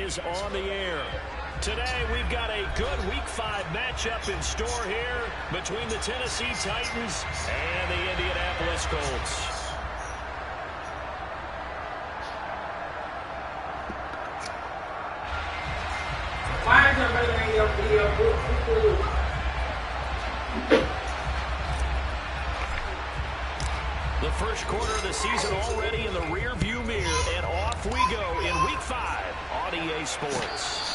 is on the air. Today, we've got a good Week 5 matchup in store here between the Tennessee Titans and the Indianapolis Colts. The first quarter of the season already in the rear-view mirror, and off we go in Week 5 on EA Sports.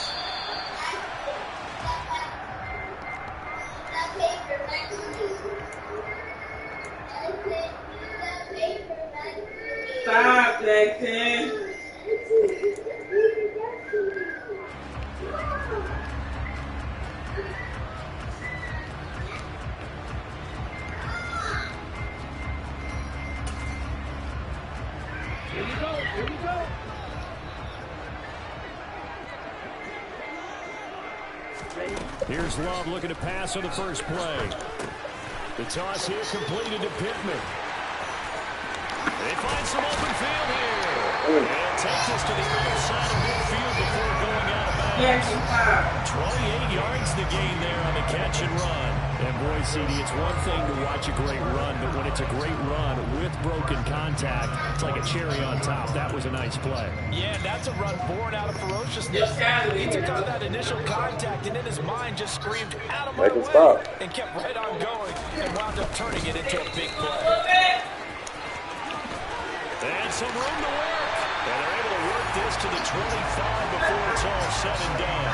Stop, Jackson. Here we go. Here's Love looking to pass on the first play. The toss here completed to Pittman. They find some open field here. And take this to the other side of midfield before going out of bounds. 28 yards the gain there on the catch and run. And boy, CD, it's one thing to watch a great run, but when it's a great run with broken contact, it's like a cherry on top. That was a nice play. Yeah, that's a run born out of ferociousness. He took on that initial contact, and in his mind just screamed, out of my way, and kept right on going, and wound up turning it into a big play. And some room to work. And they're able to work this to the 25 before it's all said and done.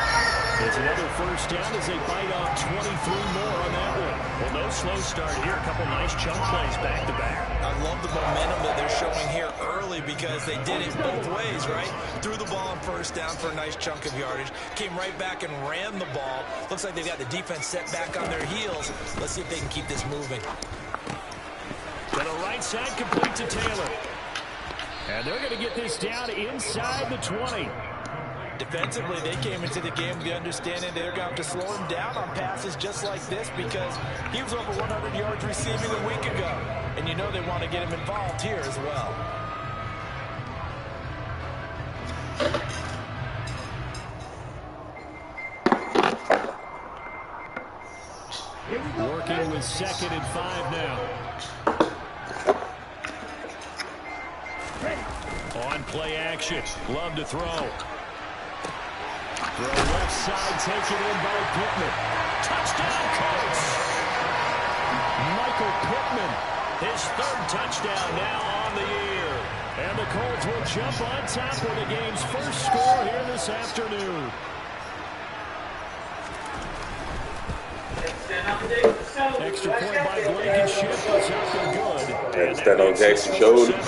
It's another first down as they bite off 23 more on that one. Well, no slow start here. A couple nice chunk plays back-to-back. I love the momentum that they're showing here early because they did it both ways, right? Threw the ball on first down for a nice chunk of yardage. Came right back and ran the ball. Looks like they've got the defense set back on their heels. Let's see if they can keep this moving. To the right side, complete to Taylor. And they're going to get this down inside the 20. Defensively, they came into the game with the understanding they're going to have to slow him down on passes just like this because he was over 100 yards receiving a week ago. And you know they want to get him involved here as well. Working with 2nd and 5 now. On play action. Love to throw. Throw left side, taken in by Pittman. Touchdown, Colts! Michael Pittman, his 3rd touchdown now on the year. And the Colts will jump on top for the game's first score here this afternoon. Extra point by Blankenship is up and good. And stand on Jackson's shoulder.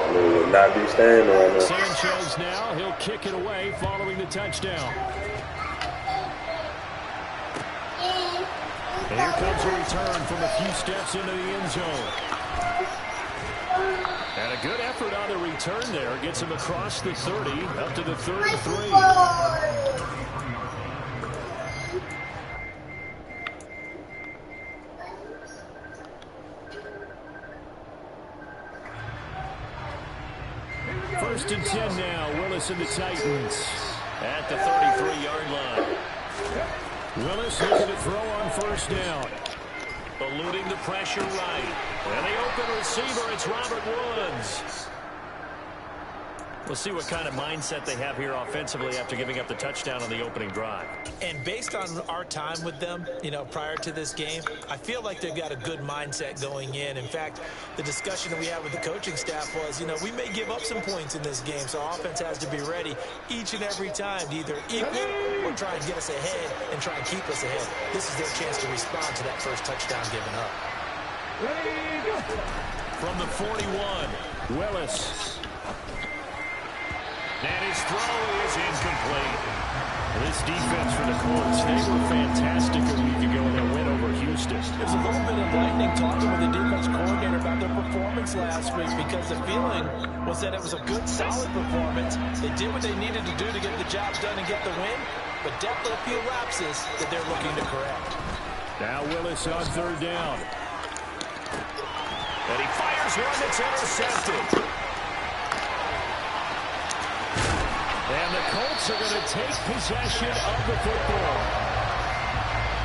Will not be standing on there. Sanchez now, he'll kick it away following the touchdown. And here comes a return from a few steps into the end zone. And a good effort on the return there. Gets him across the 30, up to the 33. First and 10 now. Willis and the Titans at the 33-yard line. Willis looking to throw on first down. Eluding the pressure right. And the open receiver, it's Robert Woods. We'll see what kind of mindset they have here offensively after giving up the touchdown on the opening drive. And based on our time with them, prior to this game, I feel like they've got a good mindset going in. In fact, the discussion that we had with the coaching staff was, we may give up some points in this game, so offense has to be ready each and every time to either equal or try and get us ahead and try and keep us ahead. This is their chance to respond to that first touchdown given up. From the 41, Willis. And his throw is incomplete. This defense for the Colts, they were fantastic a week ago in their win over Houston. There's a little bit of lightning talking with the defense coordinator about their performance last week because the feeling was that it was a good, solid performance. They did what they needed to do to get the job done and get the win, but definitely a few lapses that they're looking to correct. Now Willis on 3rd down. And he fires one that's intercepted. Colts are going to take possession of the football.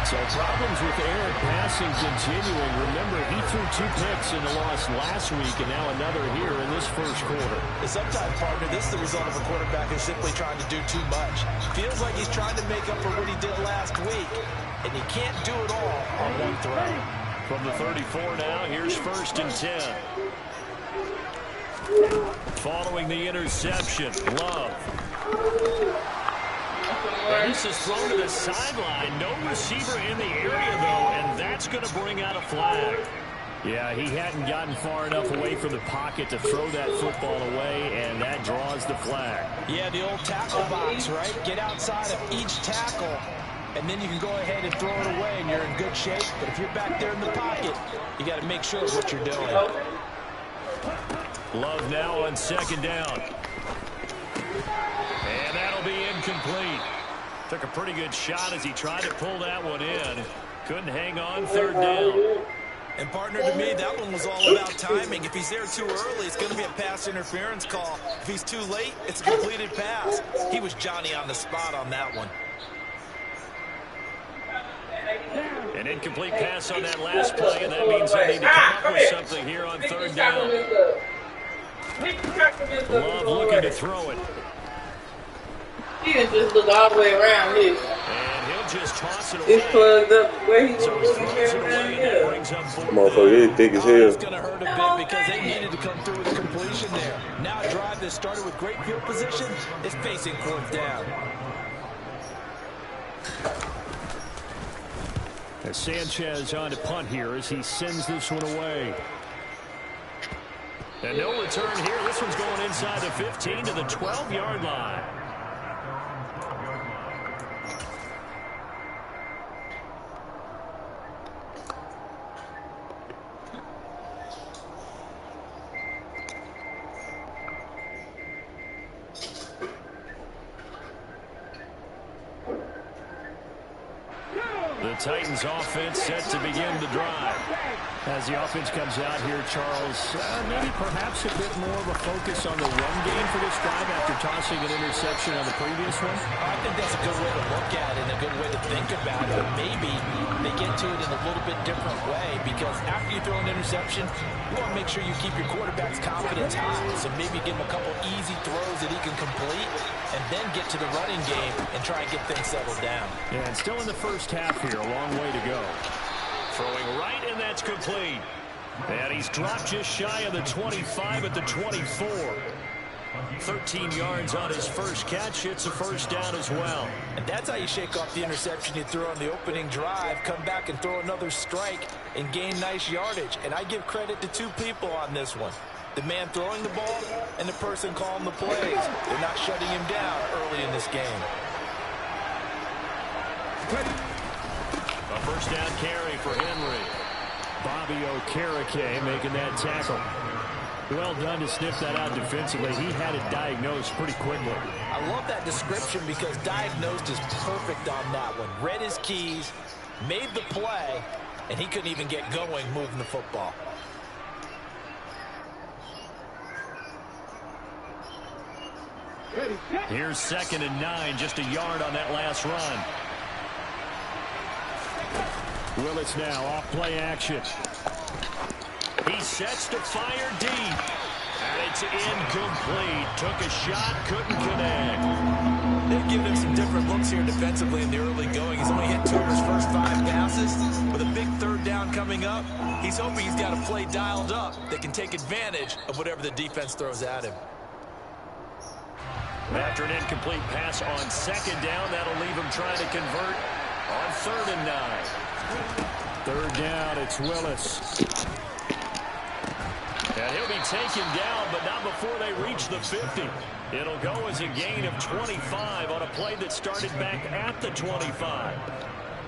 So problems with Eric passing continuing. Remember, he threw 2 picks in the loss last week, and now another here in this first quarter. And sometimes, partner, this is the result of a quarterback who's simply trying to do too much. Feels like he's trying to make up for what he did last week, and he can't do it all on one throw. From the 34 now, here's 1st and 10. Following the interception, Love. And this is thrown to the sideline. No receiver in the area, though, and that's going to bring out a flag. Yeah, he hadn't gotten far enough away from the pocket to throw that football away, and that draws the flag. Yeah, the old tackle box, right? Get outside of each tackle, and then you can go ahead and throw it away, and you're in good shape. But if you're back there in the pocket, you got to make sure of what you're doing. Love now on 2nd down. And that'll be incomplete. Took a pretty good shot as he tried to pull that one in. Couldn't hang on 3rd down. And, partner, to me, that one was all about timing. If he's there too early, it's going to be a pass interference call. If he's too late, it's a completed pass. He was Johnny on the spot on that one. An incomplete pass on that last play, and that means they need to come up with something here on 3rd down. Love looking to throw it. He can just look all the way around this. And he'll just toss it away. It's plugged up where he's So he throws it away, and that brings up 4th down. Motherfucker, he's thick as hell. It's going to hurt a bit because they needed to come through with a completion there. Now a drive that started with great field position is facing 4th down. As Sanchez on to punt here as he sends this one away. And no return here. This one's going inside the 15 to the 12-yard line. The Titans offense set to begin the drive. As the offense comes out here, Charles, maybe perhaps a bit more of a focus on the run game for this drive after tossing an interception on the previous one. I think that's a good way to look at it and a good way to think about it. Maybe they get to it in a little bit different way because after you throw an interception, you want to make sure you keep your quarterback's confidence high. So maybe give him a couple easy throws that he can complete and then get to the running game and try and get things settled down. Yeah, and still in the first half here, a long way to go. Throwing right, and that's complete. And he's dropped just shy of the 25 at the 24. 13 yards on his first catch. It's a 1st down as well. And that's how you shake off the interception you threw on the opening drive, come back and throw another strike and gain nice yardage. And I give credit to 2 people on this one. The man throwing the ball and the person calling the plays. They're not shutting him down early in this game. A 1st down carry for Henry. Bobby Okereke making that tackle. Well done to sniff that out defensively. He had it diagnosed pretty quickly. I love that description because diagnosed is perfect on that one. Read his keys, made the play, and he couldn't even get going moving the football. Here's 2nd and 9, just a yard on that last run. Willis now off play action. He sets to fire deep. And it's incomplete. Took a shot, couldn't connect. They've given him some different looks here defensively in the early going. He's only hit 2 of his first 5 passes. With a big 3rd down coming up, he's hoping he's got a play dialed up that can take advantage of whatever the defense throws at him. After an incomplete pass on 2nd down, that'll leave him trying to convert on 3rd and 9. 3rd down, it's Willis. And he'll be taken down, but not before they reach the 50. It'll go as a gain of 25 on a play that started back at the 25.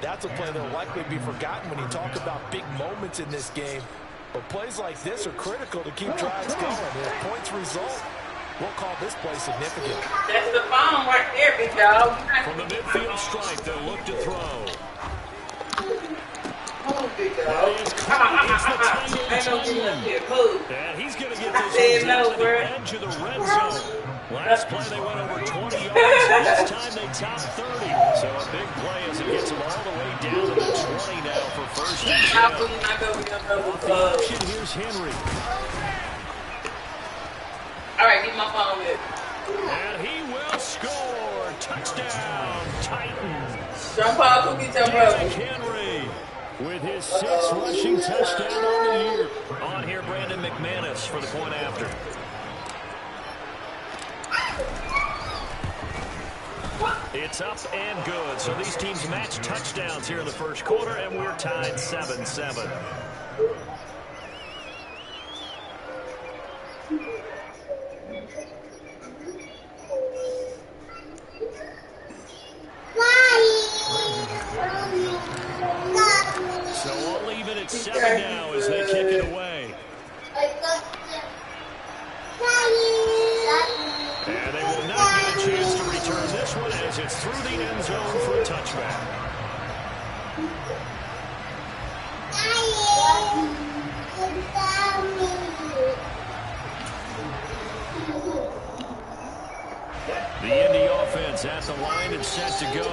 That's a play that will likely be forgotten when you talk about big moments in this game. But plays like this are critical to keep drives going. And if points result, we'll call this play significant. That's the phone right there, big dog. From the midfield stripe, they'll look to throw. Oh, big dog. It's the tight end, Ain't no getting up here. Move. and he's going to get this one down to the edge of the red zone. Last play they went over 20 yards. This time they top 30. So a big play as it gets them all the way down to the 20 now for first and 10. Off the option, here's Henry. All right, get my phone with. And he will score. Touchdown, Titans. Jump out, Cookie, jump out. Henry with his 6th rushing touchdown on the year. On here, Brandon McManus for the point after. It's up and good. So these teams match touchdowns here in the first quarter, and we're tied 7-7. So all even at 7 now as they kick it away. And they will not get a chance to return this one as it's through the end zone for a touchback. The Indy offense at the line and set to go.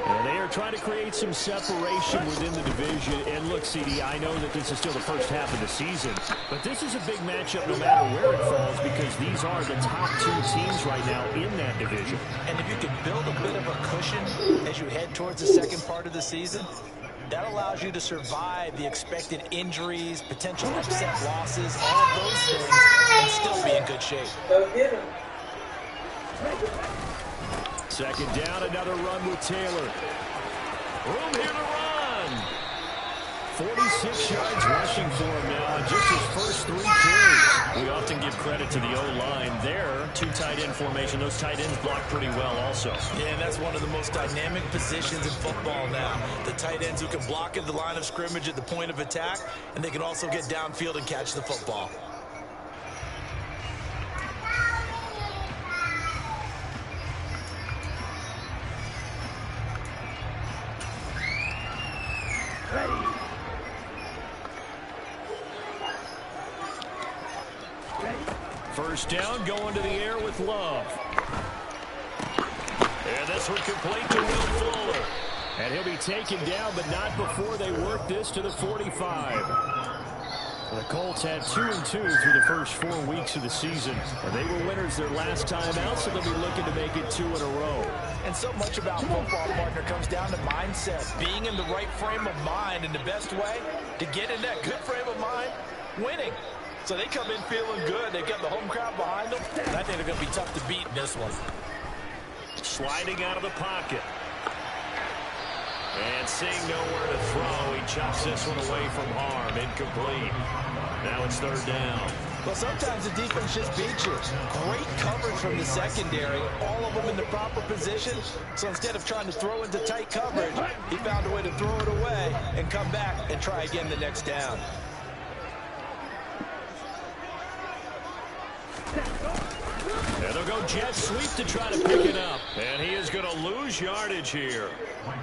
And they are trying to create some separation within the division. And look, CD, I know that this is still the first half of the season, but this is a big matchup no matter where it falls because these are the top 2 teams right now in that division. And if you can build a bit of a cushion as you head towards the second part of the season, that allows you to survive the expected injuries, potential upset losses, all of those things, and still be in good shape. Go get him. Second down, another run with Taylor. Room here to run. 46 yards rushing for him now on just his first 3 carries. We often give credit to the O-line there. 2 tight end formation. Those tight ends block pretty well also. Yeah, and that's one of the most dynamic positions in football now. The tight ends who can block at the line of scrimmage at the point of attack, and they can also get downfield and catch the football. First down, going to the air with Love. And this one complete to Will Fuller. And he'll be taken down, but not before they work this to the 45. The Colts had 2-2 through the first 4 weeks of the season. And they were winners their last time out, so they'll be looking to make it 2 in a row. And so much about football, partner, comes down to mindset. Being in the right frame of mind, and the best way to get in that good frame of mind, winning. So they come in feeling good. They've got the home crowd behind them. And I think they're going to be tough to beat in this one. Sliding out of the pocket. And seeing nowhere to throw, he chucks this one away from harm. Incomplete. Now it's third down. Well, sometimes the defense just beats you. Great coverage from the secondary. All of them in the proper position. So instead of trying to throw into tight coverage, he found a way to throw it away and come back and try again the next down. And they'll go jet sweep to try to pick it up. And he is going to lose yardage here.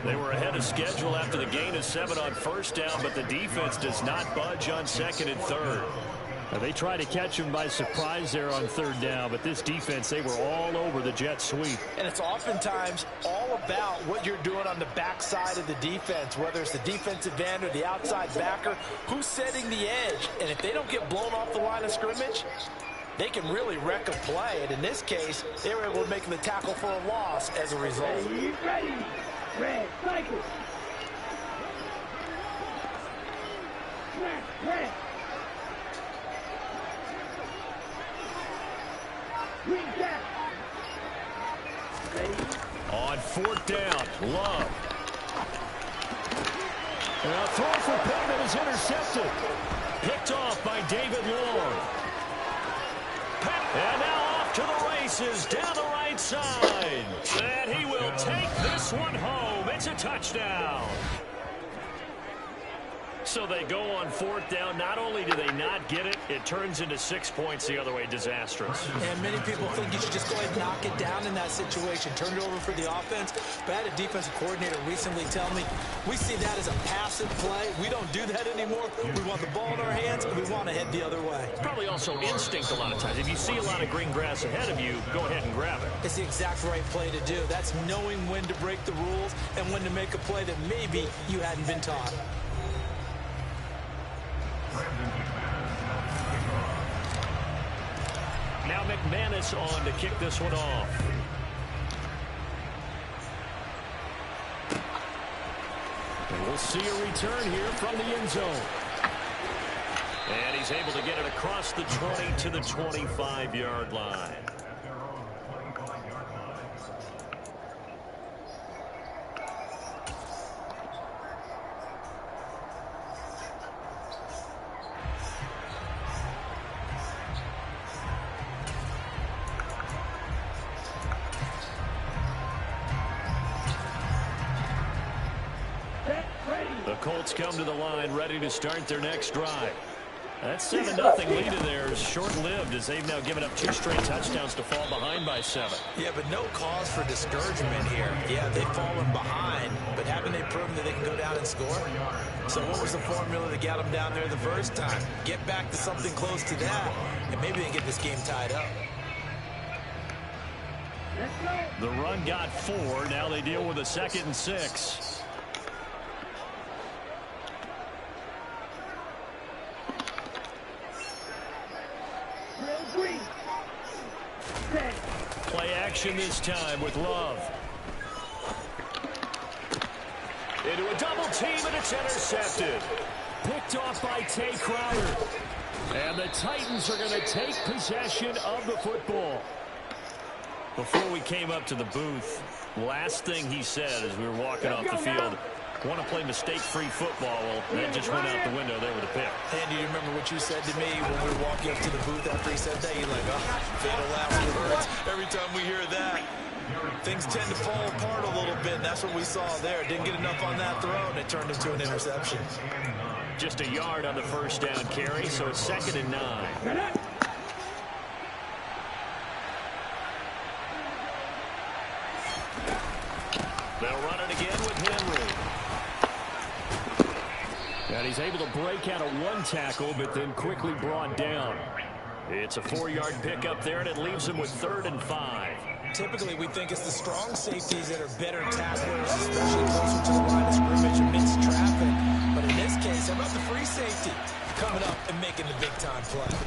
They were ahead of schedule after the gain of 7 on first down, but the defense does not budge on second and third. Now, they try to catch him by surprise there on third down, but this defense, they were all over the jet sweep. And it's oftentimes all about what you're doing on the backside of the defense, whether it's the defensive end or the outside backer, who's setting the edge. And if they don't get blown off the line of scrimmage, they can really wreck a play. And in this case, they were able to make the tackle for a loss as a result. Ready. Red, cycle. Red. On fourth down, Love. And a throw for Pittman is intercepted. Picked off by David Long. And now off to the races down the right side. And he will take this one home. It's a touchdown. So they go on 4th down. Not only do they not get it, it turns into 6 points the other way. Disastrous. And many people think you should just go ahead and knock it down in that situation. Turn it over for the offense. But I had a defensive coordinator recently tell me, we see that as a passive play. We don't do that anymore. We want the ball in our hands, and we want to head the other way. It's probably also instinct a lot of times. If you see a lot of green grass ahead of you, go ahead and grab it. It's the exact right play to do. That's knowing when to break the rules and when to make a play that maybe you hadn't been taught. Now McManus on to kick this one off. And we'll see a return here from the end zone. And he's able to get it across the 20 to the 25-yard line. The Colts come to the line, ready to start their next drive. That 7-0 lead of theirs short-lived as they've now given up 2 straight touchdowns to fall behind by 7. Yeah, but no cause for discouragement here. Yeah, they've fallen behind, but haven't they proven that they can go down and score? So what was the formula that got them down there the first time? Get back to something close to that, and maybe they can get this game tied up. The run got 4. Now they deal with a 2nd and 6. Play action this time with Love. Into a double team, and it's intercepted. Picked off by Tay Crowder. And the Titans are going to take possession of the football. Before we came up to the booth, last thing he said as we were walking off the field, want to play mistake-free football. Well, that just went out the window there with a pick. And do you remember what you said to me when we were walking up to the booth after he said that? You're like, oh, fatal laughter hurts. Every time we hear that, things tend to fall apart a little bit, and that's what we saw there. Didn't get enough on that throw, and it turned into an interception. Just a yard on the first down carry, so it's 2nd and 9. They'll run it again with Henry. And he's able to break out of 1 tackle, but then quickly brought down. It's a 4-yard pickup there, and it leaves him with 3rd and 5. Typically, we think it's the strong safeties that are better tacklers, especially closer to the line of scrimmage amidst traffic. But in this case, how about the free safety coming up and making the big-time play?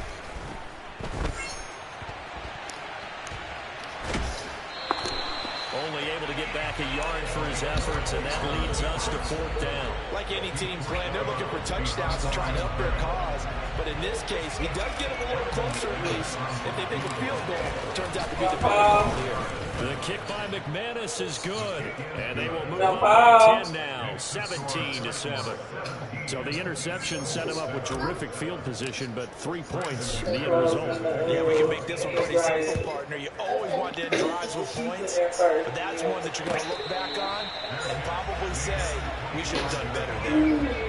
Only able to get back a yard for his efforts, and that leads us to 4th down. Like any team playing, they're looking for touchdowns and trying to help their cause. But in this case, he does get them a little closer at least. If they make a field goal, it turns out to be the better call here. The kick by McManus is good, and they will move on by 10 now, 17 to 7. So the interception set him up with terrific field position, but 3 points, the end result. Yeah, we can make this one pretty simple, partner. You always want to end drives with points, but that's one that you're going to look back on and probably say, we should have done better there.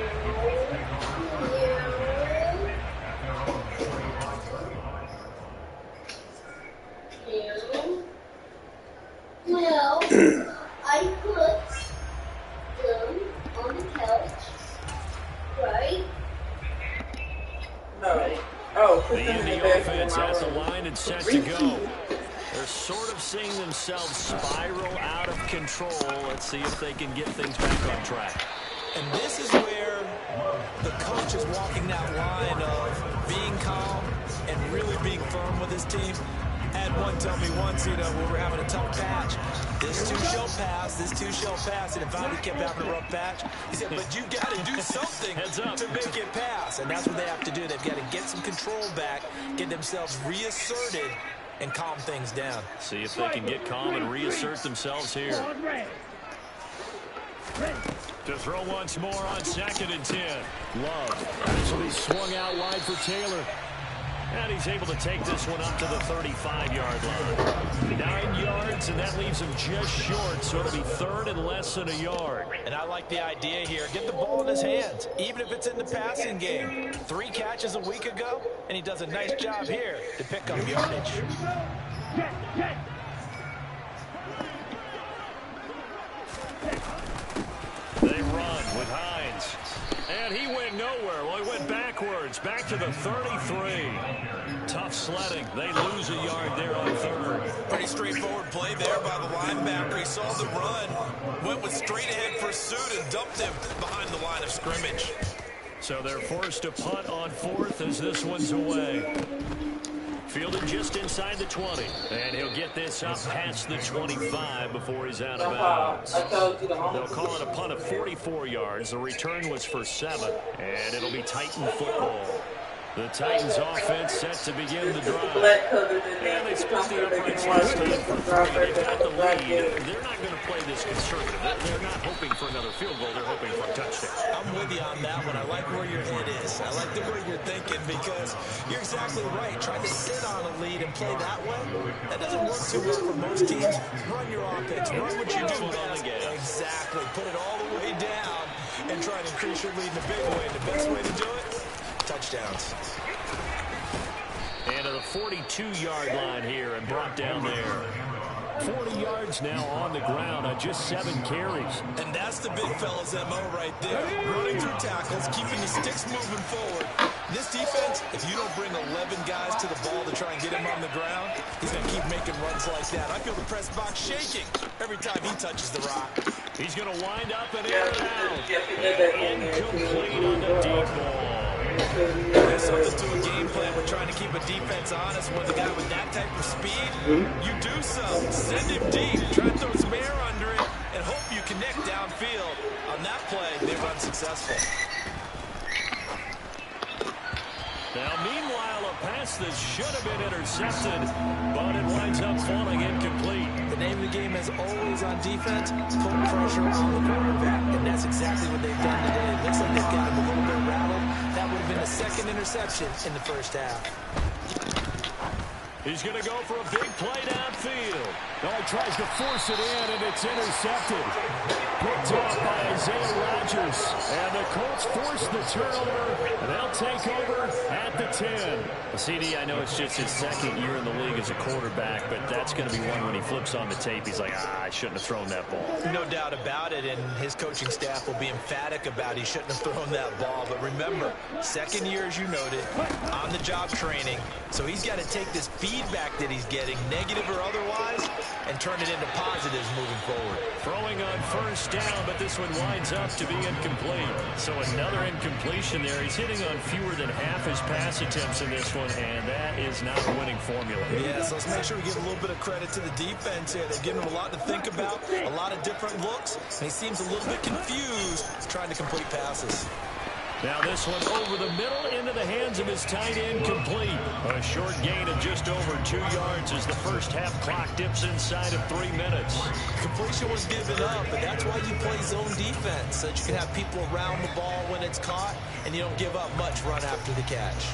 Well, I put them on the couch, right? No. Oh, The Indy offense at the line and set to go. They're sort of seeing themselves spiral out of control. Let's see if they can get things back on track. And this is where the coach is walking that line of being calm and really being firm with his team. I had one tell me once, when we were having a tough patch, this too shall pass, this too shall pass. And if I kept having a rough patch, he said, but you got to do something to make it pass. And that's what they have to do. They've got to get some control back, get themselves reasserted, and calm things down. See if they can get calm and reassert themselves here. To throw once more on 2nd and 10. Love. This will be swung out wide for Taylor. And he's able to take this one up to the 35-yard line. 9 yards yards, and that leaves him just short, so it'll be 3rd and less than a yard. And I like the idea here. Get the ball in his hands, even if it's in the passing game. 3 catches a week ago, and he does a nice job here to pick up yardage. They run with Hines. And he went nowhere. Well, he went backwards, back to the 33. Tough sledding. They lose a yard there on 3rd. Pretty straightforward play there by the linebacker. He saw the run, went with straight ahead pursuit, and dumped him behind the line of scrimmage. So they're forced to punt on 4th as this one's away. Fielded just inside the 20. And he'll get this up past the 25 before he's out of bounds. They'll call it a punt of 44 yards. The return was for 7. And it'll be Titan football. The Titans offense set to begin the drive. And they split the uprights last time for 3. They've got the lead. They're not going to play this conservative. They're not hoping for another field goal. They're hoping for a touchdown. I'm with you on that one. I like where your head is. I like the way you're thinking because you're exactly right. Trying to sit on a lead and play that way, that doesn't work too well for most teams. Run your offense. Run what you do best. Exactly. Put it all the way down and try to increase your lead in a big way. And the best way to do it, touchdowns. And to the 42-yard line here and brought down there. 40 yards now on the ground on just 7 carries. And that's the big fella's MO right there. Running through tackles, keeping the sticks moving forward. This defense, if you don't bring 11 guys to the ball to try and get him on the ground, he's going to keep making runs like that. I feel the press box shaking every time he touches the rock. He's going to wind up and air it out. And incomplete on the deep ball. There's something to a game plan. We're trying to keep a defense honest. With a guy with that type of speed, you do so. Send him deep. Try to throw some air under it and hope you connect downfield. On that play, they run successful. Now, meanwhile, a pass that should have been intercepted, but it winds up falling incomplete. The name of the game, as always on defense, put pressure on the quarterback, and that's exactly what they've done today. It looks like they've got him a little bit rattled. That would have been the 2nd interception in the first half. He's going to go for a big play downfield. Oh, he tries to force it in, and it's intercepted. Picked off by Isaiah Rodgers. And the Colts force the turnover, and they'll take over at the 10. CD, I know it's just his 2nd year in the league as a quarterback, but that's going to be one when he flips on the tape. He's like, I shouldn't have thrown that ball. No doubt about it, and his coaching staff will be emphatic about he shouldn't have thrown that ball. But remember, 2nd year, as you noted, on-the-job training. So he's got to take this feedback that he's getting, negative or otherwise, and turn it into positives moving forward. Throwing on 1st down, but this one winds up to be incomplete. So another incompletion there. He's hitting on fewer than half his pass attempts in this one, and that is not a winning formula. Yeah, so let's make sure we give a little bit of credit to the defense here. They've given him a lot to think about, a lot of different looks, and he seems a little bit confused trying to complete passes. Now this one over the middle into the hands of his tight end, complete. A short gain of just over 2 yards as the first half clock dips inside of 3 minutes. Completion was given up, but that's why you play zone defense, so that you can have people around the ball when it's caught, and you don't give up much run after the catch.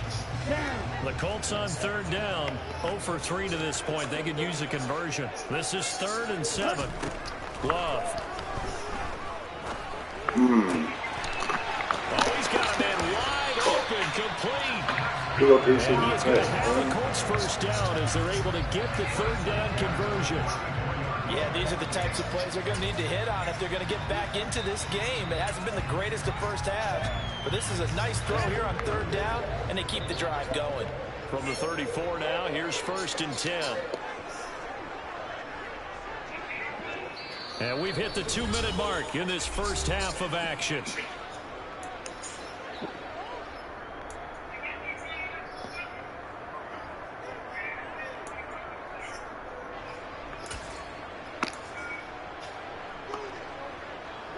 The Colts on 3rd down, 0 for 3 to this point. They could use a conversion. This is 3rd and 7. Love. Oh, he's got a man wide open, complete. And he's going to have the Colts 1st down as they're able to get the 3rd down conversion. Yeah, these are the types of plays they're going to need to hit on if they're going to get back into this game. It hasn't been the greatest of first halves, but this is a nice throw here on 3rd down, and they keep the drive going. From the 34 now, here's 1st and 10. And we've hit the 2-minute mark in this first half of action.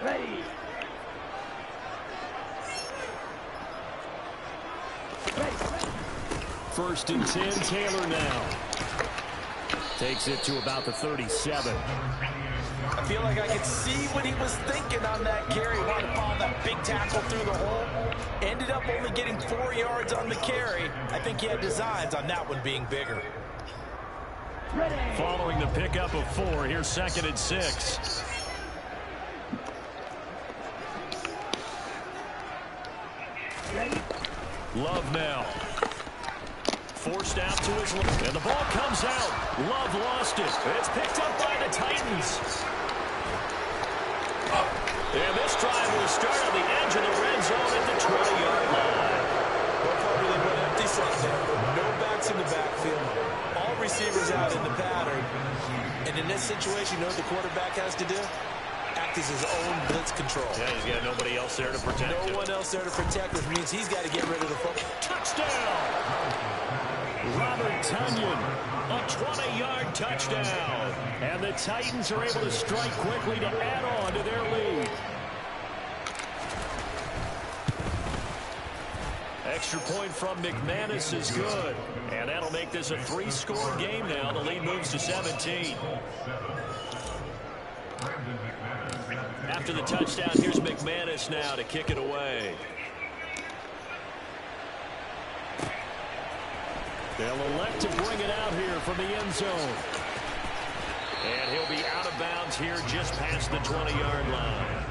Ready. 1st and 10, Taylor now. Takes it to about the 37. I feel like I could see what he was thinking on that carry. Wanted to follow that big tackle through the hole. Ended up only getting 4 yards on the carry. I think he had designs on that one being bigger. Following the pickup of 4, here's 2nd and 6. Love now. Forced out to his left. And the ball comes out. Love lost it. It's picked up by the Titans. And this drive will start on the edge of the red zone at the 20-yard line. Well, probably they went empty set there. No backs in the backfield. All receivers out in the pattern. And in this situation, you know what the quarterback has to do? Act as his own blitz control. Yeah, he's got nobody else there to protect him. No one else there to protect, which means he's got to get rid of the football. Touchdown! Robert Tonyan, a 20-yard touchdown. And the Titans are able to strike quickly to add on to their lead. Extra point from McManus is good. And that'll make this a 3-score game now. The lead moves to 17. After the touchdown, here's McManus now to kick it away. They'll elect to bring it out here from the end zone. And he'll be out of bounds here just past the 20-yard line.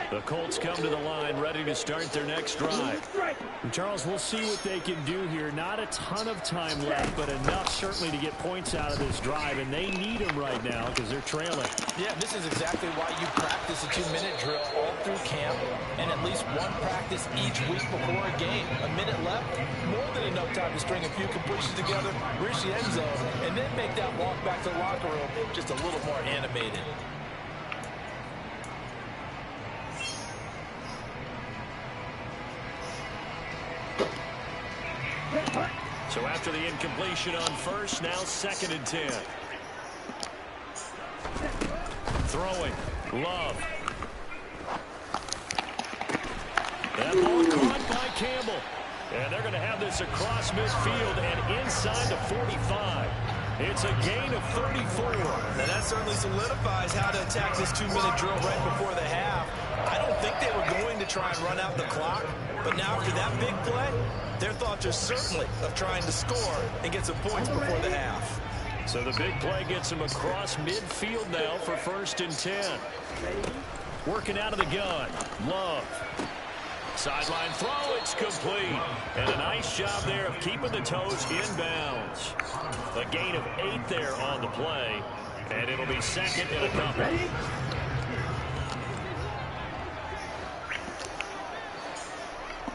The Colts come to the line ready to start their next drive. And Charles, we'll see what they can do here. Not a ton of time left, but enough certainly to get points out of this drive, and they need them right now because they're trailing. Yeah, this is exactly why you practice a 2-minute drill all through camp and at least one practice each week before a game. A minute left, more than enough time to string a few completions together, reach the end zone, and then make that walk back to the locker room just a little more animated. So after the incompletion on first, now 2nd and 10. Throwing. Love. That ball caught by Campbell. And they're going to have this across midfield and inside the 45. It's a gain of 34. Now that certainly solidifies how to attack this 2-minute drill right before the half. I don't think they were going to try and run out the clock, but now after that big play, their thoughts are certainly of trying to score and get some points before the half. So the big play gets him across midfield now for 1st and 10. Working out of the gun. Love. Sideline throw, it's complete. And a nice job there of keeping the toes inbounds. A gain of 8 there on the play. And it'll be 2nd and a couple.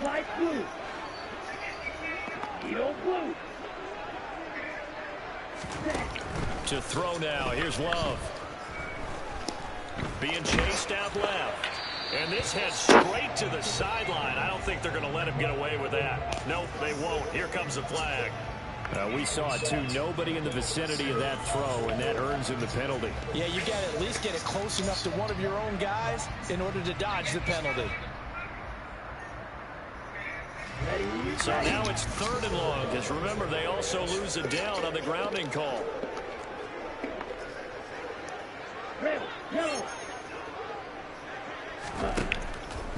Light blue. Yellow blue. To throw now. Here's Love. Being chased out left. And this heads straight to the sideline. I don't think they're going to let him get away with that. Nope, they won't. Here comes the flag. We saw it, too. Nobody in the vicinity of that throw, and that earns him the penalty. Yeah, you got to at least get it close enough to one of your own guys in order to dodge the penalty. So now it's 3rd and long, because remember, they also lose a down on the grounding call. Red, yellow.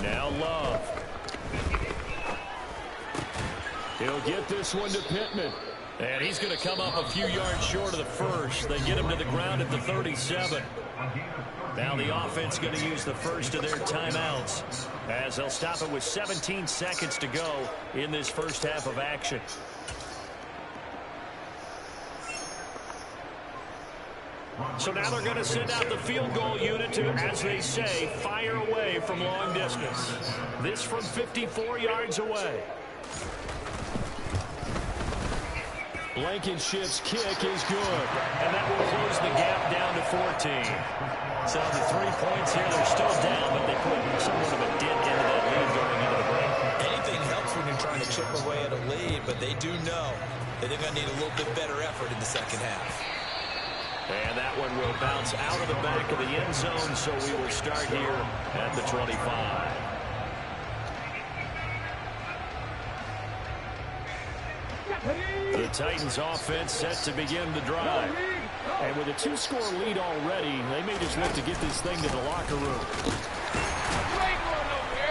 Now Love. He'll get this one to Pittman. And he's going to come up a few yards short of the first. They get him to the ground at the 37. Now the offense going to use the first of their timeouts as they'll stop it with 17 seconds to go in this first half of action. So now they're going to send out the field goal unit to, as they say, fire away from long distance. This from 54 yards away. Blankenship's kick is good, and that will close the gap down to 14. So the 3 points here, they're still down, but they put somewhat of a dent into that lead going into the break. Anything helps when you're trying to chip away at a lead, but they do know that they're going to need a little bit better effort in the second half. And that one will bounce out of the back of the end zone, so we will start here at the 25. The Titans offense set to begin the drive. And with a 2-score lead already, they may just look to get this thing to the locker room.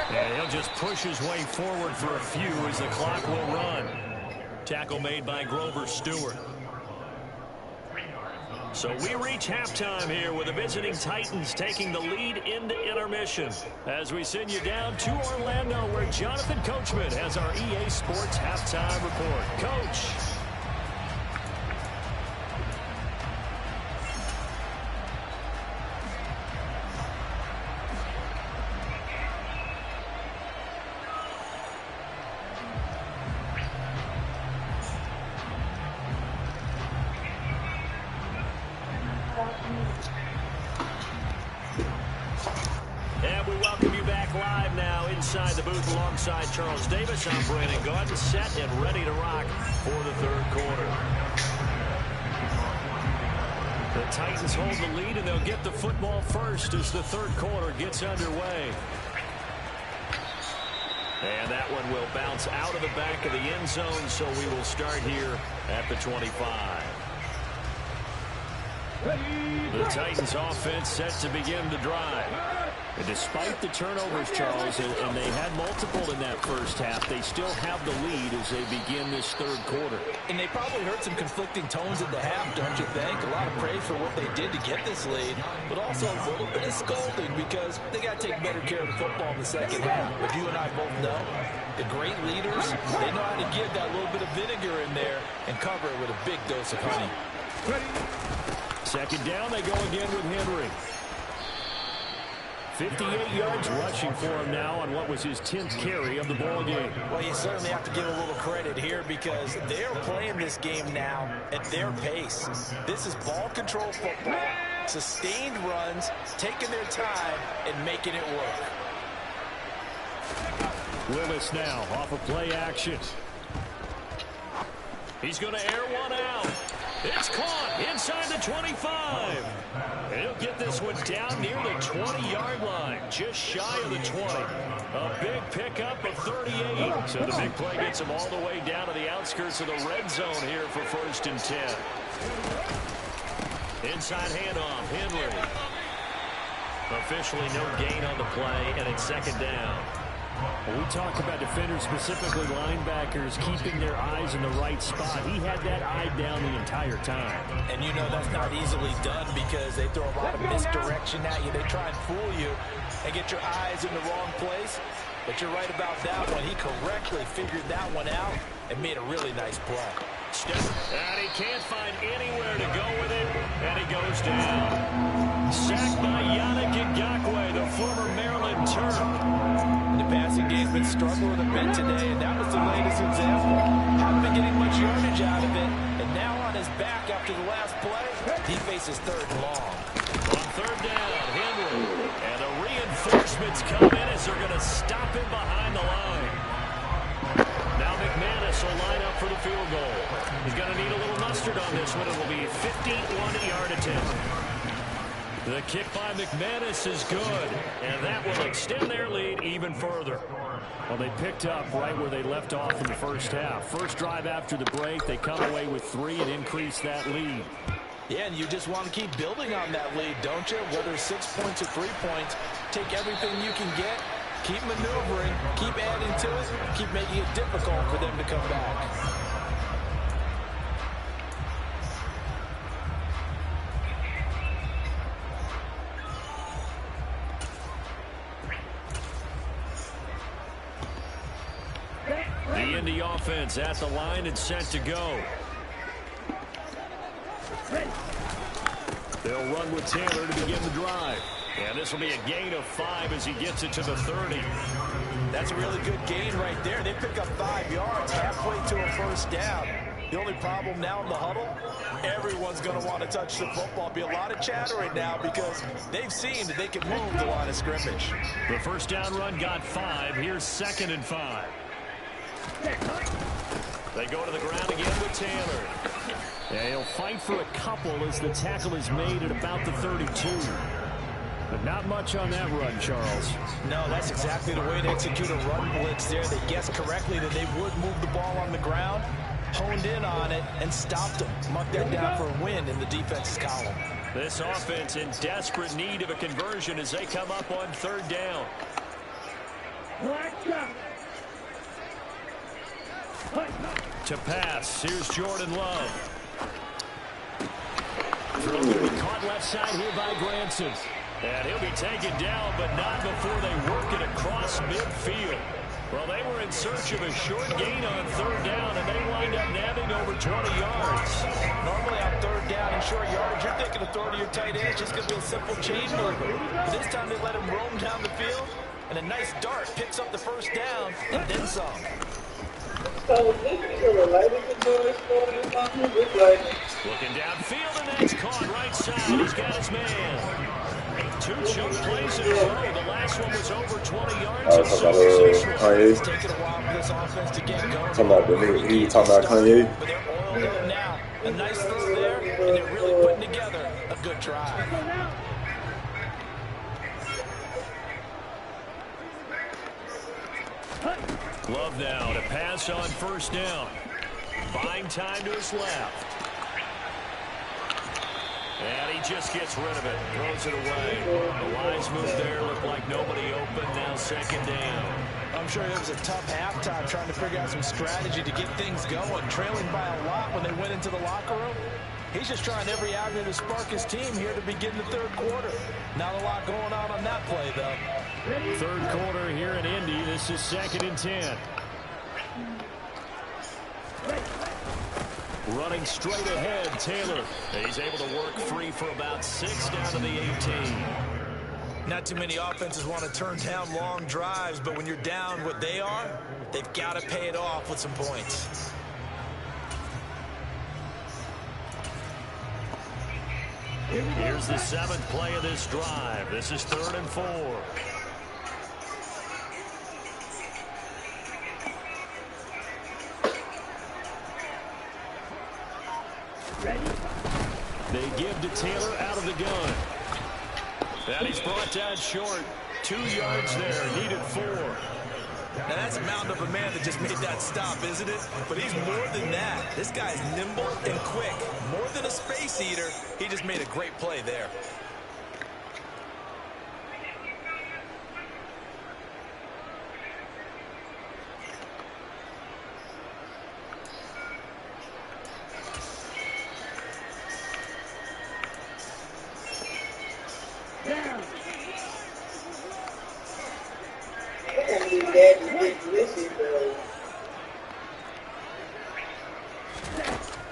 And he'll just push his way forward for a few as the clock will run. Tackle made by Grover Stewart. So we reach halftime here with the visiting Titans taking the lead into intermission. As we send you down to Orlando, where Jonathan Coachman has our EA Sports halftime report. Coach. And we welcome you back live now inside the booth alongside Charles Davis. I'm Brandon Gordon, set and ready to rock for the third quarter. The Titans hold the lead, and they'll get the football first as the third quarter gets underway. And that one will bounce out of the back of the end zone, so we will start here at the 25. The Titans offense set to begin the drive. And despite the turnovers, Charles, and they had multiple in that first half, they still have the lead as they begin this third quarter. And they probably heard some conflicting tones at the half, don't you think? A lot of praise for what they did to get this lead, but also a little bit of scolding because they got to take better care of the football in the second half. But you and I both know the great leaders, they know how to give that little bit of vinegar in there and cover it with a big dose of honey. Second down, they go again with Henry. 58 yards rushing for him now on what was his 10th carry of the ball game. Well, you certainly have to give a little credit here because they're playing this game now at their pace. This is ball control football, sustained runs, taking their time and making it work. Willis now off of play action. He's going to air one out. It's caught inside the 25. And he'll get this one down near the 20-yard line, just shy of the 20. A big pickup of 38. So the big play gets him all the way down to the outskirts of the red zone here for 1st and 10. Inside handoff, Henry. Officially no gain on the play, and it's second down. Well, we talk about defenders, specifically linebackers, keeping their eyes in the right spot. He had that eye down the entire time. And you know that's not easily done because they throw a lot of misdirection at you. They try and fool you and get your eyes in the wrong place. But you're right about that one. He correctly figured that one out and made a really nice play. And he can't find anywhere to go with it, and he goes down. Sacked by Yannick Ngakoue, the former Maryland Terp. The passing game's been struggling a bit today, and that was the latest example. Haven't been getting much yardage out of it, and now on his back after the last play, he faces third and long. On third down, Henry, and the reinforcements come in as they're going to stop him behind the line. Now McManus will line up for the field goal. He's going to need a little mustard on this one. It will be a 51-yard attempt. The kick by McManus is good, and that will extend their lead even further. Well, they picked up right where they left off in the first half. First drive after the break, they come away with 3 and increase that lead. Yeah, and you just want to keep building on that lead, don't you? Whether it's 6 points or 3 points, take everything you can get, keep maneuvering, keep adding to it, keep making it difficult for them to come back. The Indy offense at the line and set to go. They'll run with Taylor to begin the drive. And this will be a gain of 5 as he gets it to the 30. That's a really good gain right there. They pick up 5 yards halfway to a first down. The only problem now in the huddle, everyone's going to want to touch the football. Be a lot of chatter right now because they've seen that they can move the line of scrimmage. The first down run got 5. Here's 2nd and 5. They go to the ground again with Taylor. Yeah, he'll fight for a couple as the tackle is made at about the 32. But not much on that run, Charles. No, that's exactly the way to execute a run blitz there. They guessed correctly that they would move the ball on the ground. honed in on it and stopped them. Mark that down for a win in the defense's column. This offense in desperate need of a conversion as they come up on third down. To pass, here's Jordan Love. Throw will be caught left side here by Granson. And he'll be taken down, but not before they work it across midfield. Well, they were in search of a short gain on third down, and they wind up nabbing over 20 yards. Normally on third down and short yardage, you're thinking of throwing to your tight end. It's just going to be a simple chain mover. But this time they let him roam down the field, and a nice dart picks up the first down, and then some. So this is related to George Floyd or something? It's like... Looking downfield, and that's caught right side. He's got his man. 2 chunk plays in a row. The last one was over 20 yards. Kanye. Taking a while for this offense to get going. Talking about he talking about Kanye. But they're oiled up now. A nice throw there, and they're really putting together a good drive. Love now to pass on first down. Buying time to his left. And he just gets rid of it. Throws it away. The lines move there. Look like nobody open. Now second down. I'm sure it was a tough halftime trying to figure out some strategy to get things going. Trailing by a lot when they went into the locker room. He's just trying every avenue to spark his team here to begin the third quarter. Not a lot going on that play, though. Third quarter here in Indy. This is 2nd and 10. Running straight ahead, Taylor. He's able to work free for about 6 down to the 18. Not too many offenses want to turn down long drives, but when you're down what they are, they've got to pay it off with some points. Here's the 7th play of this drive. This is 3rd and 4. They give to Taylor out of the gun. And he's brought down short. 2 yards there. Needed 4. Now that's a mountain of a man that just made that stop, isn't it? But he's more than that. This guy's nimble and quick. More than a space eater. He just made a great play there.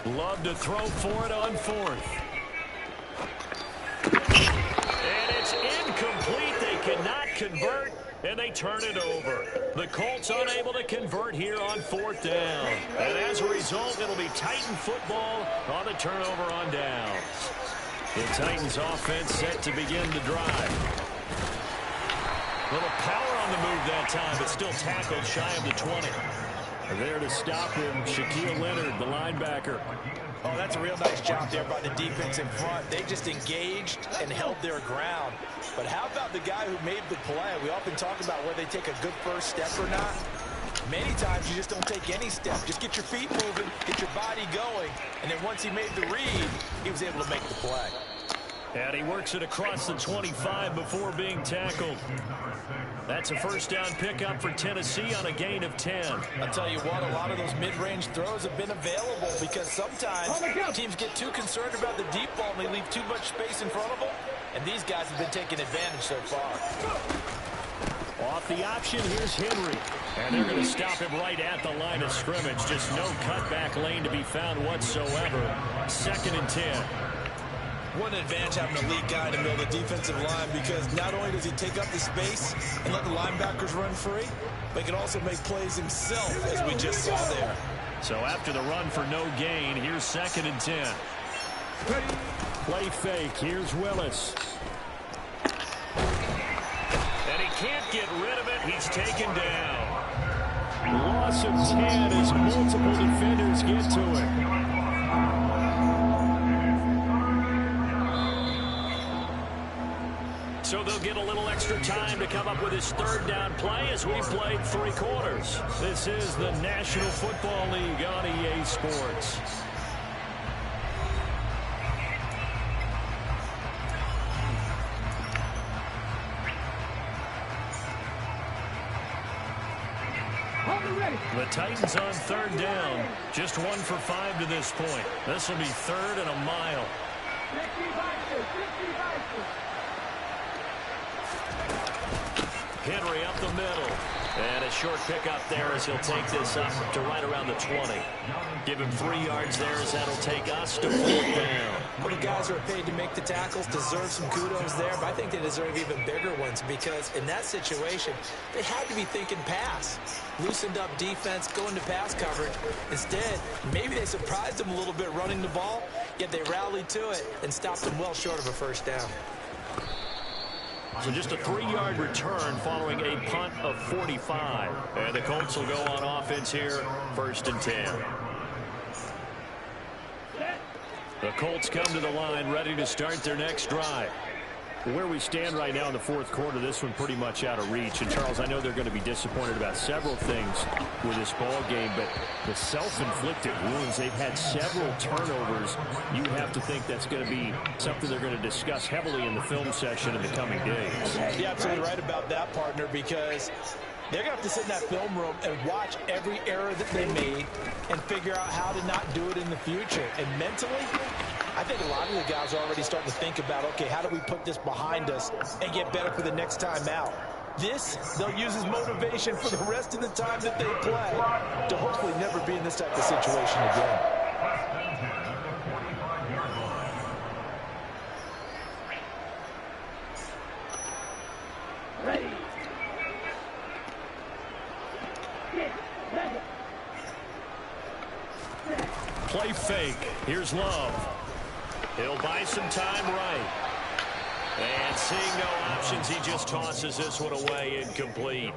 Love to throw for it on 4th. And it's incomplete. They cannot convert, and they turn it over. The Colts unable to convert here on 4th down. And as a result, it'll be Titan football on the turnover on downs. The Titans offense set to begin the drive. Little power on the move that time, but still tackled shy of the 20. There to stop him, Shaquille Leonard, the linebacker. Oh, that's a real nice job there by the defense in front. They just engaged and held their ground. But how about the guy who made the play? We often talk about whether they take a good first step or not. Many times you just don't take any step. Just get your feet moving, get your body going, and then once he made the read, he was able to make the play. And he works it across the 25 before being tackled. That's a first down pickup for Tennessee on a gain of 10. I'll tell you what, a lot of those mid-range throws have been available because sometimes teams get too concerned about the deep ball and they leave too much space in front of them. And these guys have been taking advantage so far. Off the option, here's Henry. And they're going to stop him right at the line of scrimmage. Just no cutback lane to be found whatsoever. 2nd and 10. What an advantage having a lead guy in the middle of the defensive line, because not only does he take up the space and let the linebackers run free, but he can also make plays himself, as we just saw there. So after the run for no gain, here's 2nd and 10. Play fake. Here's Willis. And he can't get rid of it. He's taken down. Loss of 10 as multiple defenders get to it. So they'll get a little extra time to come up with his third down play as we played 3 quarters. This is the National Football League on EA Sports. The Titans on 3rd down. Just 1 for 5 to this point. This will be 3rd and a mile. Henry up the middle. And a short pickup there as he'll take this up to right around the 20. Give him 3 yards there as that'll take us to 4th down. Well, the guys who are paid to make the tackles deserve some kudos there, but I think they deserve even bigger ones because in that situation, they had to be thinking pass. Loosened up defense, going to pass coverage. Instead, maybe they surprised them a little bit running the ball, yet they rallied to it and stopped them well short of a 1st down. So just a 3-yard return following a punt of 45. And the Colts will go on offense here, 1st and 10. The Colts come to the line, ready to start their next drive. Where we stand right now in the 4th quarter, this one pretty much out of reach. And, Charles, I know they're going to be disappointed about several things with this ball game, but the self-inflicted wounds, they've had several turnovers. You have to think that's going to be something they're going to discuss heavily in the film session in the coming days. You're absolutely right about that, partner, because they're going to have to sit in that film room and watch every error that they made and figure out how to not do it in the future. And mentally, I think a lot of the guys are already starting to think about, okay, how do we put this behind us and get better for the next time out? This, they'll use as motivation for the rest of the time that they play to hopefully never be in this type of situation again. Ready. Play fake. Here's Love. He'll buy some time right. And seeing no options, he just tosses this one away, incomplete.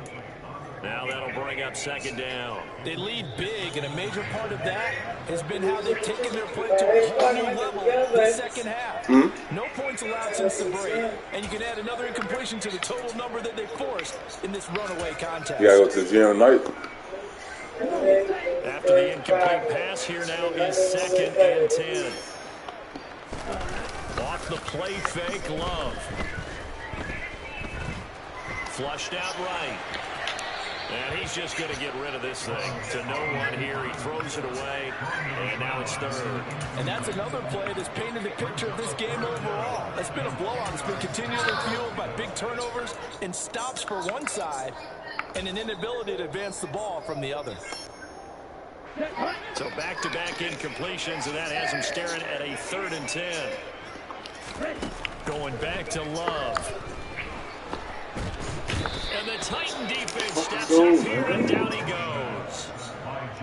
Now that'll bring up 2nd down. They lead big, and a major part of that has been how they've taken their play to a whole new level in the 2nd half. No points allowed since the break, and you can add another incompletion to the total number that they forced in this runaway contest. You gotta go to the gym tonight. After the incomplete pass, here now is 2nd and 10. Off the play fake, Love. Flushed out right. And he's just going to get rid of this thing. To no one here. He throws it away. And now it's 3rd. And that's another play that's painted the picture of this game overall. It's been a blowout. It's been continually fueled by big turnovers and stops for one side and an inability to advance the ball from the other. So back-to-back incompletions, and that has him staring at a 3rd and 10. Going back to Love. And the Titan defense steps up here, and down he goes.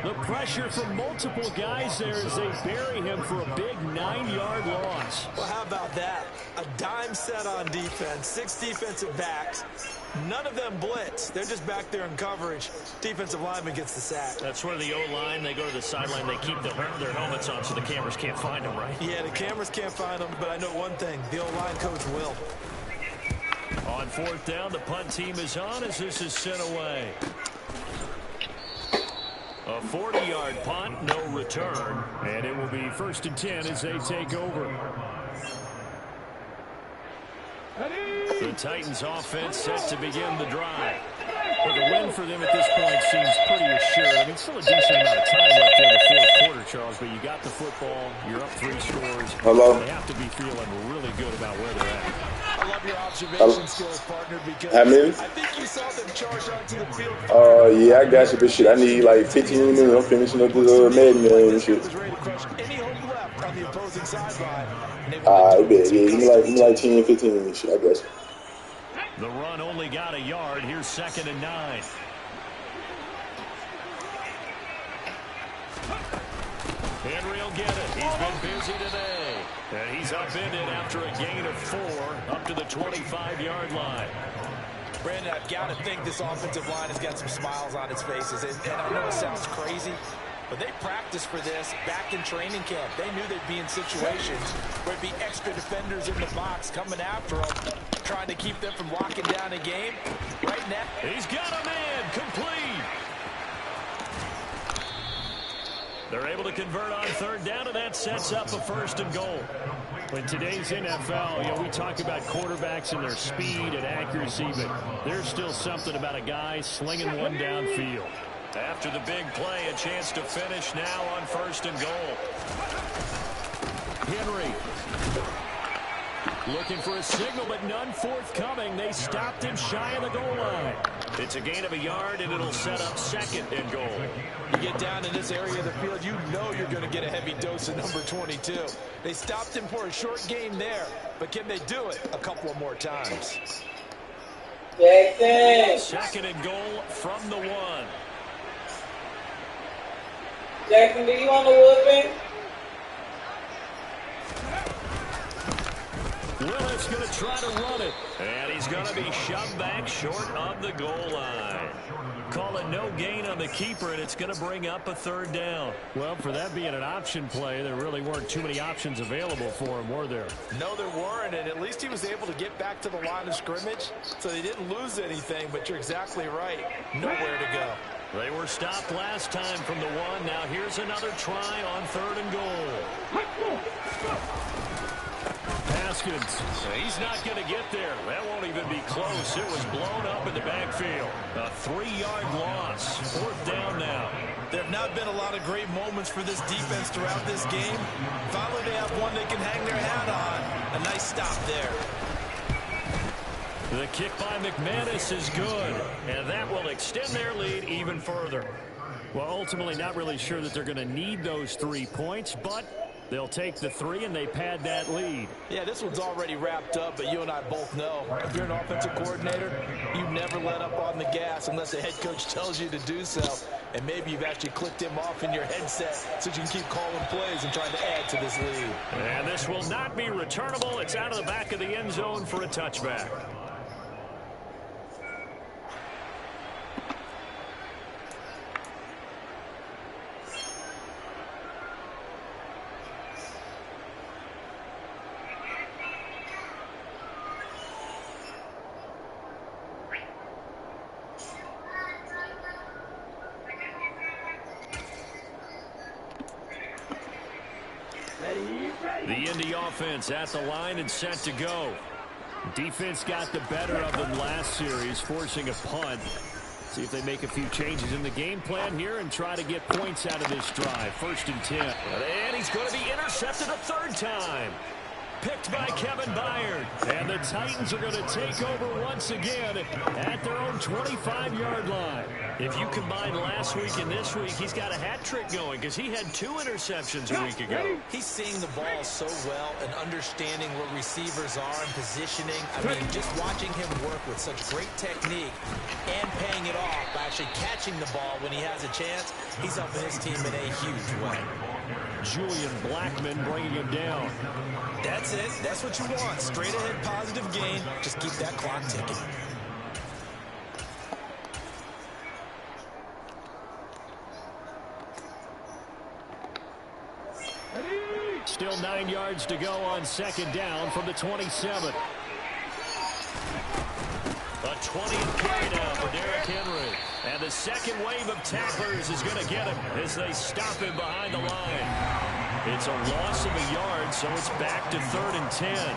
The pressure from multiple guys there as they bury him for a big 9-yard loss. Well, how about that? A dime set on defense, 6 defensive backs. None of them blitz. They're just back there in coverage. Defensive lineman gets the sack. That's where the O-line, they go to the sideline, they keep their helmets on so the cameras can't find them, right? Yeah, the cameras can't find them, but I know one thing. The O-line coach will. On 4th down, the punt team is on as this is sent away. A 40-yard punt, no return. And it will be 1st and 10 as they take over. The Titans offense set to begin the drive. But the win for them at this point seems pretty assured. I mean, still a decent amount of time left in the 4th quarter, Charles, but you got the football, you're up 3 scores. Hello. They have to be feeling really good about where they're at. I love your observation skills, partner, because I think you saw them charge onto the field. Yeah, I got you, but shit, I need like 15 minutes. I'm finishing up this Madden game and shit. Any hope left on the opposing sideline. I bet, yeah, give me like 10, 15 and shit, I got you. The run only got a yard. Here's 2nd and 9. Henry will get it. He's been busy today. And he's upended after a gain of 4 up to the 25-yard line. Brandon, I've got to think this offensive line has got some smiles on its faces. And I know it sounds crazy, but they practiced for this back in training camp. They knew they'd be in situations where it'd be extra defenders in the box coming after them. trying to keep them from locking down a game. Right now, he's got a man complete. They're able to convert on third down, and that sets up a 1st and goal. In today's NFL, we talk about quarterbacks and their speed and accuracy, but there's still something about a guy slinging one downfield. After the big play, a chance to finish now on 1st and goal. Henry looking for a signal, but none forthcoming. They stopped him shy of the goal line. It's a gain of a yard, and it'll set up 2nd and goal. You get down in this area of the field, you know you're going to get a heavy dose of number 22. They stopped him for a short gain there, but can they do it a couple of more times? Jackson. 2nd and goal from the 1. Jackson, do you want a whooping? Willis going to try to run it, and he's going to be shoved back short of the goal line. Call it no gain on the keeper, and it's going to bring up a 3rd down. Well, for that being an option play, there really weren't too many options available for him, were there? No, there weren't, and at least he was able to get back to the line of scrimmage, so they didn't lose anything, but you're exactly right. Nowhere to go. They were stopped last time from the 1. Now here's another try on 3rd and goal. Haskins, he's not going to get there. That won't even be close. It was blown up in the backfield. A 3-yard loss. 4th down now. There have not been a lot of great moments for this defense throughout this game. Finally, they have one they can hang their hat on. A nice stop there. The kick by McManus is good, and that will extend their lead even further. Well, ultimately, not really sure that they're going to need those 3 points, but they'll take the 3, and they pad that lead. Yeah, this one's already wrapped up, but you and I both know if you're an offensive coordinator, you never let up on the gas unless the head coach tells you to do so. And maybe you've actually clicked him off in your headset so you can keep calling plays and trying to add to this lead. And this will not be returnable. It's out of the back of the end zone for a touchback. The Indy offense at the line and set to go. Defense got the better of them last series, forcing a punt. See if they make a few changes in the game plan here and try to get points out of this drive. 1st and 10. And he's going to be intercepted a 3rd time. Picked by Kevin Byard. And the Titans are going to take over once again at their own 25-yard line. If you combine last week and this week, he's got a hat trick going because he had 2 interceptions a week ago. He's seeing the ball so well and understanding where receivers are and positioning. I mean, just watching him work with such great technique and paying it off by actually catching the ball when he has a chance, he's helping his team in a huge way. Julian Blackmon bringing him down. That's it. That's what you want. Straight ahead positive gain. Just keep that clock ticking. Still 9 yards to go on 2nd down from the 27. A 20th carry now for Derrick Henry. And the second wave of tacklers is going to get him as they stop him behind the line. It's a loss of a yard, so it's back to 3rd and 10.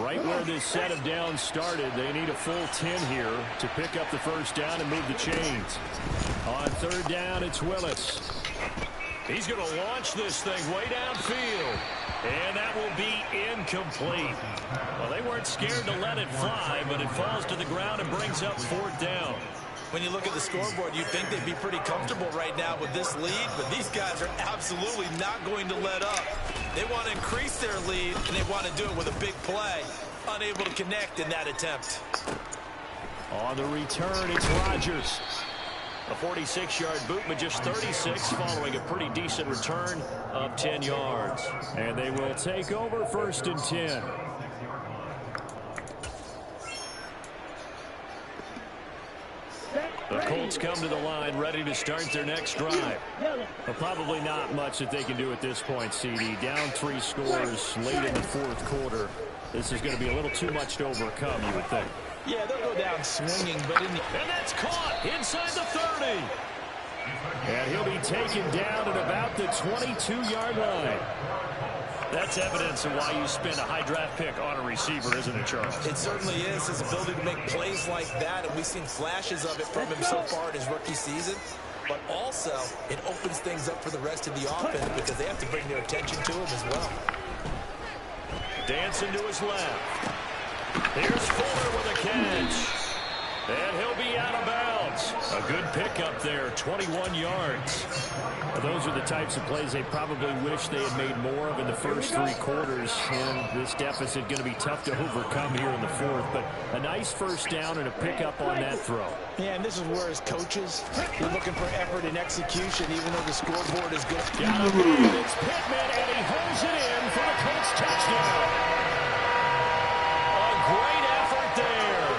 Right where this set of downs started, they need a full 10 here to pick up the 1st down and move the chains. On 3rd down, it's Willis. He's going to launch this thing way downfield. And that will be incomplete. Well, they weren't scared to let it fly, but it falls to the ground and brings up 4th down. When you look at the scoreboard, you'd think they'd be pretty comfortable right now with this lead, but these guys are absolutely not going to let up. They want to increase their lead, and they want to do it with a big play. Unable to connect in that attempt. On the return, it's Rodgers. A 46-yard boot, but just 36 following a pretty decent return of 10 yards. And they will take over 1st and 10. Set. The Colts come to the line ready to start their next drive. Well, probably not much that they can do at this point, CD. Down 3 scores late in the fourth quarter. This is going to be a little too much to overcome, you would think. Yeah, they'll go down swinging, but and that's caught inside the 30. And he'll be taken down at about the 22-yard line. That's evidence of why you spend a high draft pick on a receiver, isn't it, Charles? It certainly is. His ability to make plays like that, and we've seen flashes of it from him so far in his rookie season. But also, it opens things up for the rest of the offense because they have to bring their attention to him as well. Dancing to his left. Here's Fuller with a catch. And he'll be out of bounds. A good pickup there, 21 yards. Those are the types of plays they probably wish they had made more of in the first 3 quarters. And this deficit going to be tough to overcome here in the fourth. But a nice first down and a pickup on that throw. Yeah, and this is where as coaches, you're looking for effort and execution, even though the scoreboard is good. Got him in. It's Pittman, and he holds it in for the Colts touchdown. A great effort there.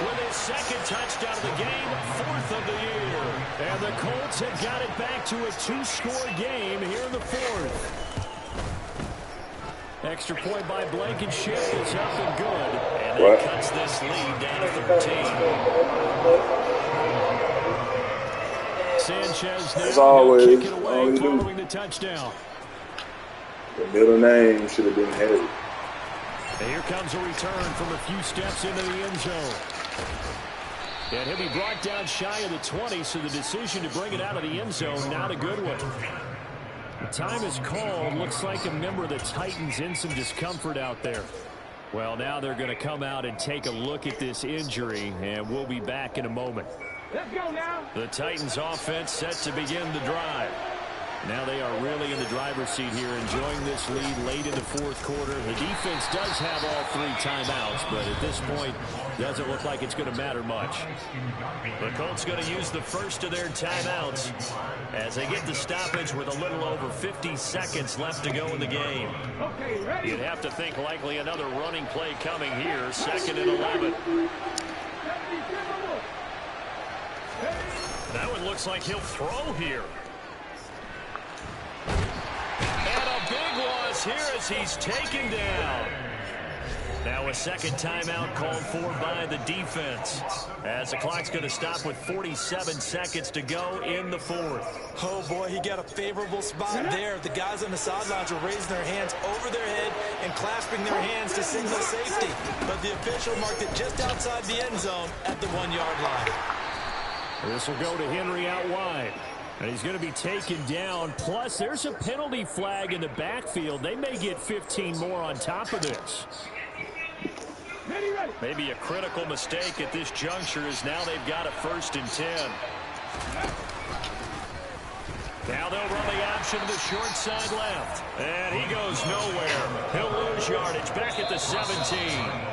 With his second touchdown of the game, 4th of the year. And the Colts have got it back to a 2-score game here in the 4th. Extra point by Blankenship is up and good. And that cuts this lead down to 13. Sanchez as always, kick it away following the touchdown. The middle name should have been heavy. And here comes a return from a few steps into the end zone. And he'll be brought down shy of the 20, so the decision to bring it out of the end zone, not a good one. The time is called. Looks like a member of the Titans in some discomfort out there. Well, now they're going to come out and take a look at this injury, and we'll be back in a moment. Let's go now. The Titans offense set to begin the drive. Now they are really in the driver's seat here, enjoying this lead late in the fourth quarter. The defense does have all 3 timeouts, but at this point, doesn't look like it's going to matter much. The Colts going to use the first of their timeouts as they get the stoppage with a little over 50 seconds left to go in the game. Okay, ready. You'd have to think likely another running play coming here, 2nd and 11. That one looks like he'll throw here. Big loss here as he's taken down. Now a second timeout called for by the defense as the clock's going to stop with 47 seconds to go in the 4th. Oh, boy, he got a favorable spot there. The guys on the sidelines were raising their hands over their head and clasping their hands to signal safety. But the official marked it just outside the end zone at the 1-yard line. This will go to Henry out wide. And he's going to be taken down. Plus, there's a penalty flag in the backfield. They may get 15 more on top of this. Maybe a critical mistake at this juncture as now they've got a 1st and 10. Now they'll run the option to the short side left. And he goes nowhere. He'll lose yardage back at the 17.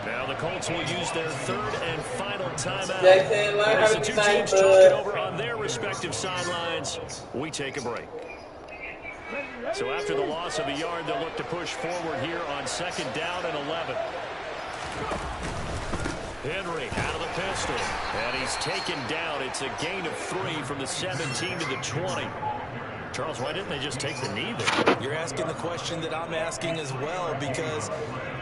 Now the Colts will use their 3rd and final timeout. As the 2 teams talk it over on their respective sidelines, we take a break. So after the loss of a yard, they'll look to push forward here on 2nd down and 11. Henry out of the pistol, and he's taken down. It's a gain of 3 from the 17 to the 20. Charles, why didn't they just take the knee there? You're asking the question that I'm asking as well, because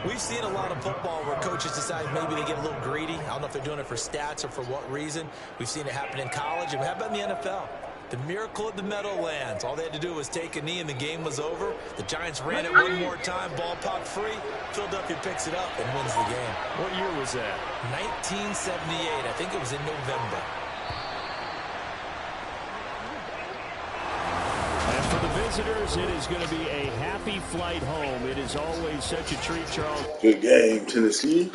we've seen a lot of football where coaches decide maybe they get a little greedy. I don't know if they're doing it for stats or for what reason. We've seen it happen in college, and how about in the NFL? The miracle of the Meadowlands. All they had to do was take a knee, and the game was over. The Giants ran it one more time. Ball popped free. Philadelphia picks it up and wins the game. What year was that? 1978. I think it was in November. For the visitors, it is going to be a happy flight home. It is always such a treat, Charles. Good game, Tennessee.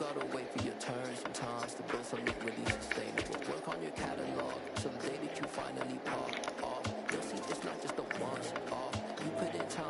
gotta wait for your turn sometimes to build something really sustainable. Work on your catalog, so the day that you finally pop off, you'll see it's not just a once off. You put in time.